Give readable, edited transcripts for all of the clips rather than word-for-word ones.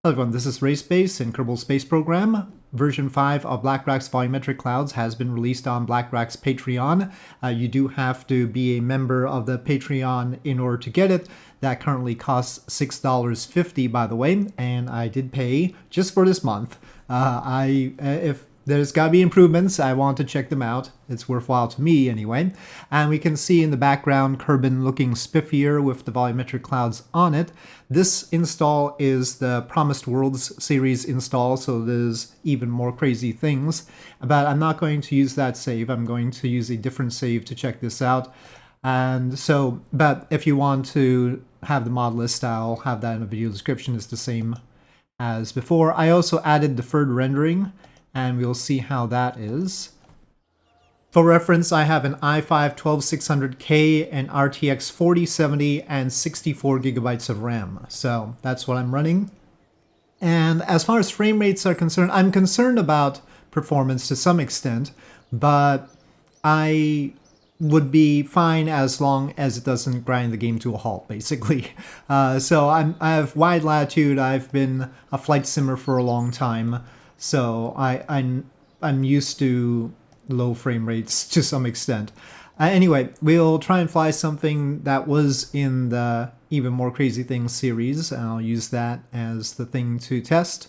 Hello everyone, this is RaySpace in Kerbal Space Program. Version 5 of Blackrack's Volumetric Clouds has been released on Blackrack's Patreon. You do have to be a member of the Patreon in order to get it. That currently costs $6.50, by the way, and I did pay just for this month. If there's got to be improvements, I want to check them out. It's worthwhile to me anyway. And we can see in the background Kerbin looking spiffier with the volumetric clouds on it. This install is the Promised Worlds series install, so there's even more crazy things. But I'm not going to use that save. I'm going to use a different save to check this out. And so, but if you want to have the mod list, I'll have that in the video description. It's the same as before. I also added deferred rendering, and we'll see how that is. For reference, I have an i5-12600K, an RTX 4070, and 64 gigabytes of RAM. So that's what I'm running. And as far as frame rates are concerned, I'm concerned about performance to some extent, but I would be fine as long as it doesn't grind the game to a halt, basically. So I have wide latitude. I've been a flight simmer for a long time. So I'm used to low frame rates to some extent. Anyway, we'll try and fly something that was in the Even More Crazy Things series, and I'll use that as the thing to test.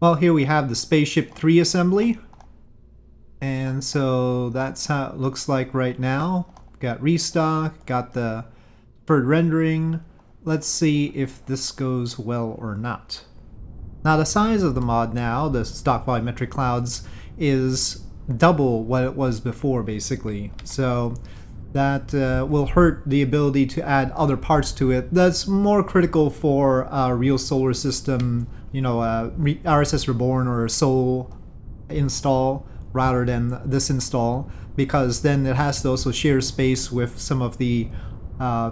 Well, here we have the Spaceship 3 assembly. And so that's how it looks like right now. Got restock, got the deferred rendering. Let's see if this goes well or not. Now the size of the mod now, the stock volumetric clouds, is double what it was before, basically. So that will hurt the ability to add other parts to it. That's more critical for a real solar system, you know, RSS Reborn or Sol install rather than this install, because then it has to also share space with some of the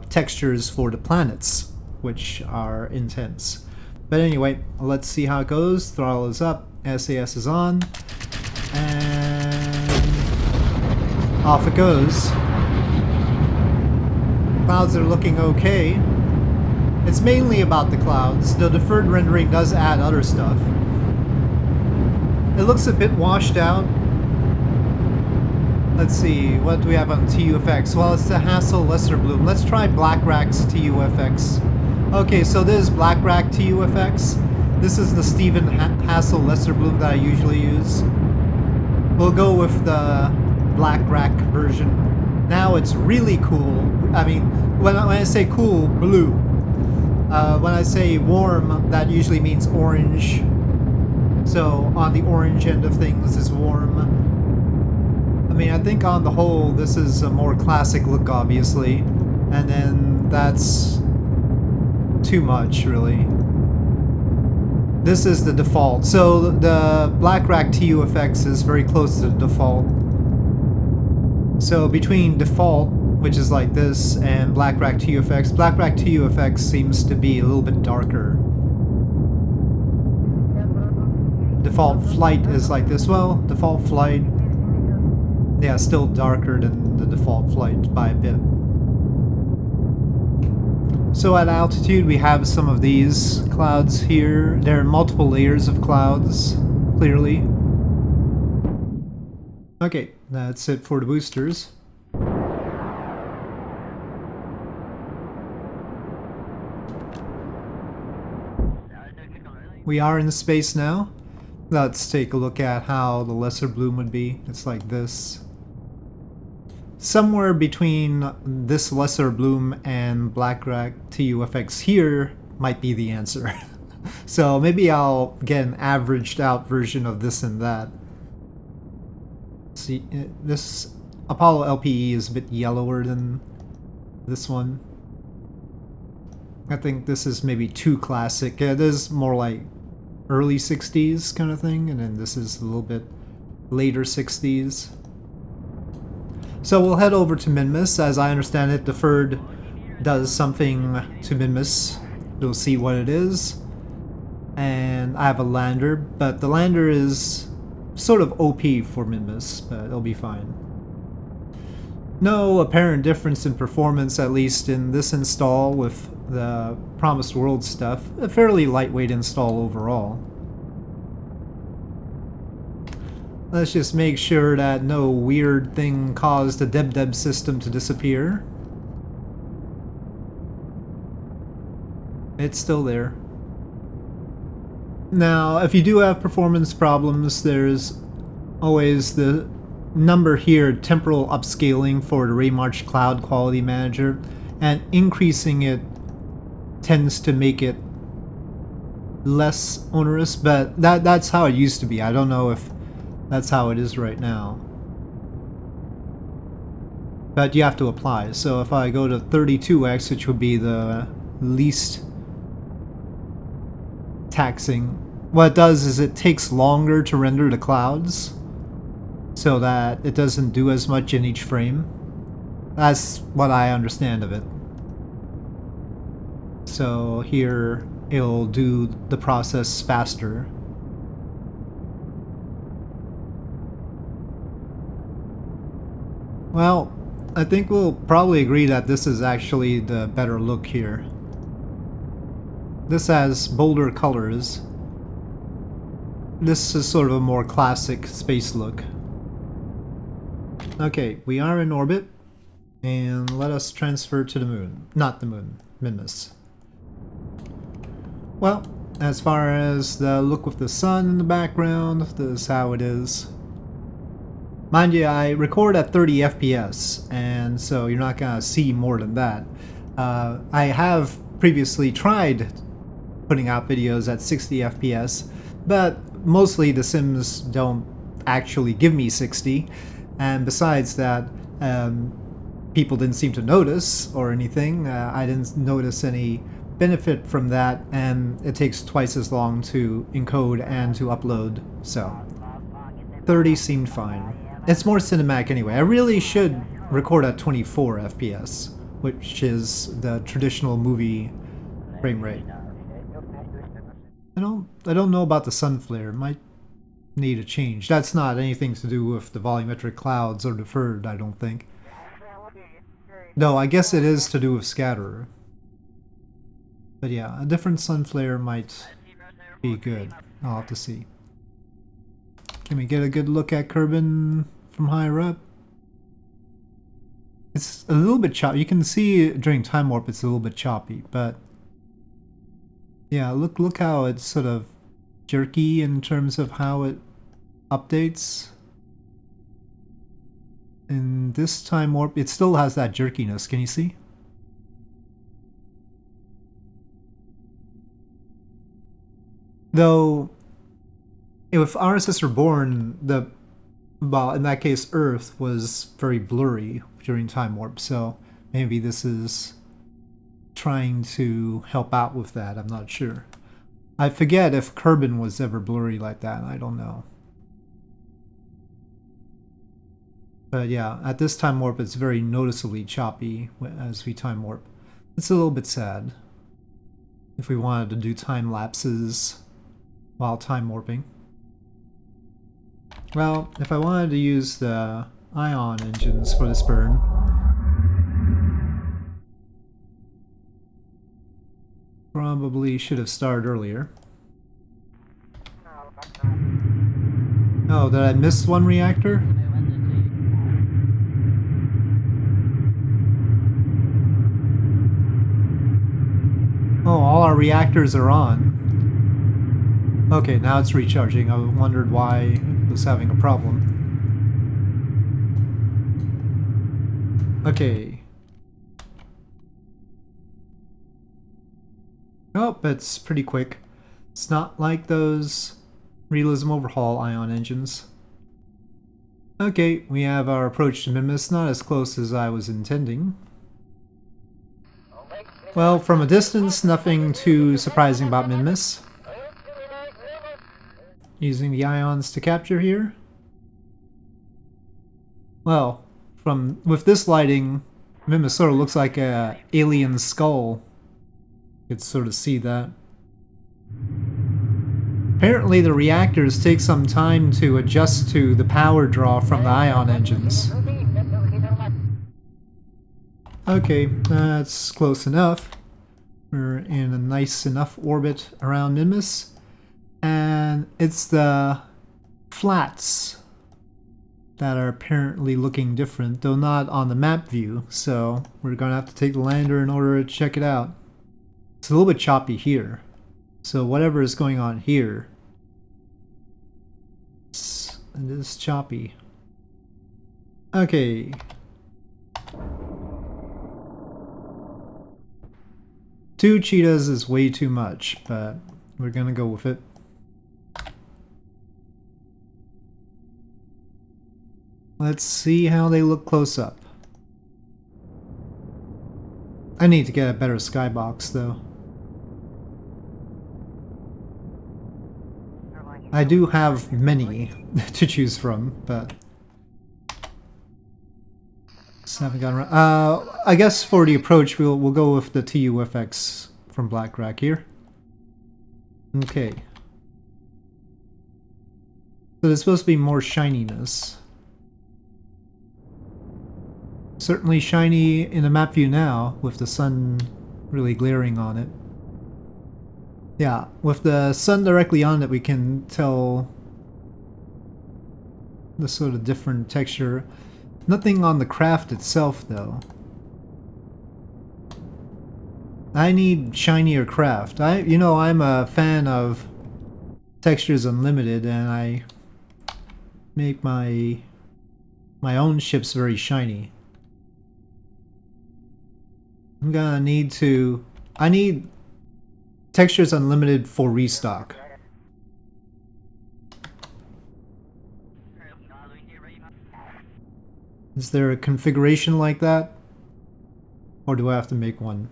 textures for the planets, which are intense. But anyway, let's see how it goes. Throttle is up, SAS is on, and off it goes. Clouds are looking okay. It's mainly about the clouds. The deferred rendering does add other stuff. It looks a bit washed out. Let's see, what do we have on TUFX? Well, it's the Hassel Lesser Bloom. Let's try Blackrack's TUFX. Okay, so this is Blackrack TUFX. This is the Stephen Hassel Lesser Bloom that I usually use. We'll go with the Blackrack version. Now it's really cool. I mean, when I say cool, blue. When I say warm, that usually means orange. So on the orange end of things is warm. I mean, I think on the whole, this is a more classic look, obviously. And then that's too much, really. This is the default. So the Blackrack TUFX is very close to the default. So between default, which is like this, and Blackrack TUFX seems to be a little bit darker. Default flight is like this. Well, default flight, yeah, still darker than the default flight by a bit. So at altitude we have some of these clouds here. There are multiple layers of clouds, clearly. Okay, that's it for the boosters. We are in space now. Let's take a look at how the lesser bloom would be. It's like this. Somewhere between this lesser bloom and Blackrack TUFX here might be the answer. So maybe I'll get an averaged out version of this and that. See, this Apollo LPE is a bit yellower than this one. I think this is maybe too classic. This is more like early 60s kind of thing, and then this is a little bit later 60s. So we'll head over to Minmus. As I understand it, Deferred does something to Minmus. We'll see what it is. And I have a lander, but the lander is sort of OP for Minmus, but it'll be fine. No apparent difference in performance, at least in this install, with the Promised World stuff. A fairly lightweight install overall. Let's just make sure that no weird thing caused the deb system to disappear. It's still there. Now, if you do have performance problems, there's always the number here, temporal upscaling for the Raymarch Cloud Quality Manager, and increasing it tends to make it less onerous, but that's how it used to be. I don't know if that's how it is right now. But you have to apply. So if I go to 32x, which would be the least taxing, what it does is it takes longer to render the clouds so that it doesn't do as much in each frame. That's what I understand of it. So here it'll do the process faster. Well, I think we'll probably agree that this is actually the better look here. This has bolder colors. This is sort of a more classic space look. Okay, we are in orbit, and let us transfer to the moon. Not the moon, Minmus. Well, as far as the look with the sun in the background, this is how it is. Mind you, I record at 30 FPS, and so you're not gonna see more than that. I have previously tried putting out videos at 60 FPS, but mostly the Sims don't actually give me 60, and besides that, people didn't seem to notice or anything. I didn't notice any benefit from that, and it takes twice as long to encode and to upload, so 30 seemed fine. It's more cinematic anyway. I really should record at 24 FPS, which is the traditional movie frame rate. I don't know about the sun flare. It might need a change. That's not anything to do with the volumetric clouds or deferred, I don't think. No, I guess it is to do with scatterer. But yeah, a different sun flare might be good. I'll have to see. Can we get a good look at Kerbin from higher up? It's a little bit choppy. You can see during time warp it's a little bit choppy, but yeah, look how it's sort of jerky in terms of how it updates. In this time warp, it still has that jerkiness. Can you see? Though, if RSS Reborn, well, in that case, Earth was very blurry during time warp, so maybe this is trying to help out with that. I'm not sure. I forget if Kerbin was ever blurry like that. I don't know. But yeah, at this time warp, it's very noticeably choppy as we time warp. It's a little bit sad. If we wanted to do time lapses while time warping. Well, if I wanted to use the ion engines for this burn, probably should have started earlier. Oh, did I miss one reactor? Oh, all our reactors are on. Okay, now it's recharging. I wondered why it was having a problem. Okay. Oh, it's pretty quick. It's not like those Realism Overhaul ion engines. Okay, we have our approach to Minmus, not as close as I was intending. Well, from a distance, nothing too surprising about Minmus. Using the ions to capture here. Well, with this lighting, Minmus sort of looks like a alien skull. You could sort of see that. Apparently the reactors take some time to adjust to the power draw from the ion engines. Okay, that's close enough. We're in a nice enough orbit around Nimbus, and it's the flats that are apparently looking different, though not on the map view, so we're gonna have to take the lander in order to check it out. It's a little bit choppy here, so whatever is going on here, it is choppy. Okay. Two cheetahs is way too much, but we're gonna go with it. Let's see how they look close up. I need to get a better skybox though. I do have many to choose from, but just haven't gotten around. I guess for the approach, we'll go with the TUFX from Blackrack here. Okay. So there's supposed to be more shininess. Certainly shiny in the map view now, with the sun really glaring on it. Yeah, with the sun directly on it, we can tell the sort of different texture. Nothing on the craft itself, though. I need shinier craft. I'm a fan of Textures Unlimited, and I make my own ships very shiny. I'm gonna need to... I need Textures Unlimited for restock. Is there a configuration like that? Or do I have to make one?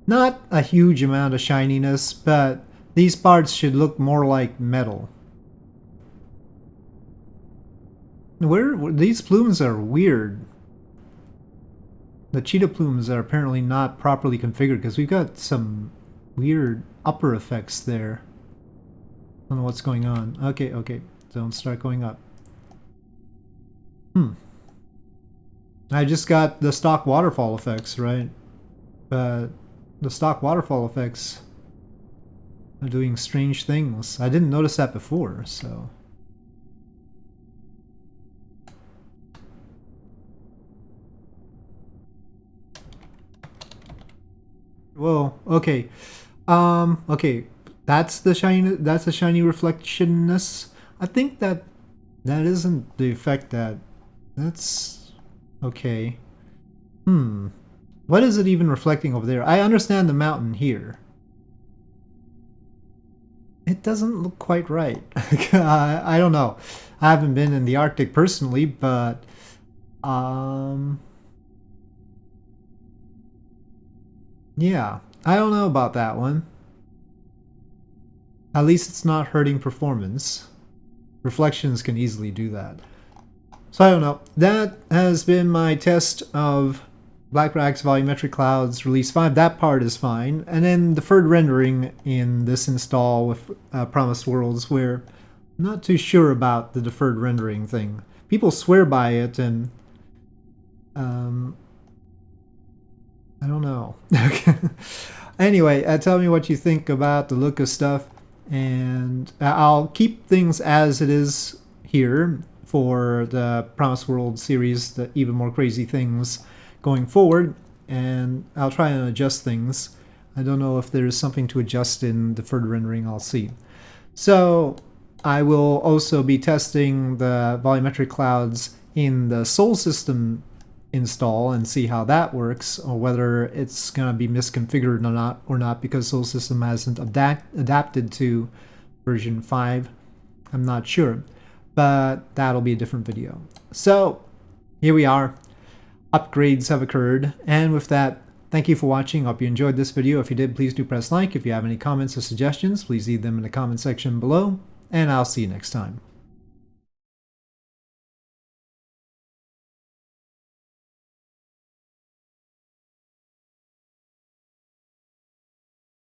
Not a huge amount of shininess, but these parts should look more like metal. These plumes are weird. The cheetah plumes are apparently not properly configured because we've got some weird upper effects there. I don't know what's going on. Okay, don't start going up. I just got the stock waterfall effects, right? But the stock waterfall effects are doing strange things. I didn't notice that before, so... Whoa, okay. Okay. That's the shiny reflectionness. I think that isn't the effect that's okay. What is it even reflecting over there? I understand the mountain here. It doesn't look quite right. I don't know. I haven't been in the Arctic personally, but yeah, I don't know about that one. At least it's not hurting performance. Reflections can easily do that. So I don't know. That has been my test of Blackrack's Volumetric Clouds Release 5. That part is fine. And then deferred rendering in this install with Promised Worlds, where I'm not too sure about the deferred rendering thing. People swear by it, and I don't know. Anyway, tell me what you think about the look of stuff, and I'll keep things as it is here for the Promised World series, the Even More Crazy Things going forward, and I'll try and adjust things. I don't know if there's something to adjust in deferred rendering, I'll see. So I will also be testing the volumetric clouds in the Sol system install and see how that works, or whether it's going to be misconfigured or not because Sol system hasn't adapted to version 5. I'm not sure, but that'll be a different video. So here we are. Upgrades have occurred, and with that, thank you for watching. Hope you enjoyed this video. If you did, please do press like. If you have any comments or suggestions, please leave them in the comment section below, and I'll see you next time.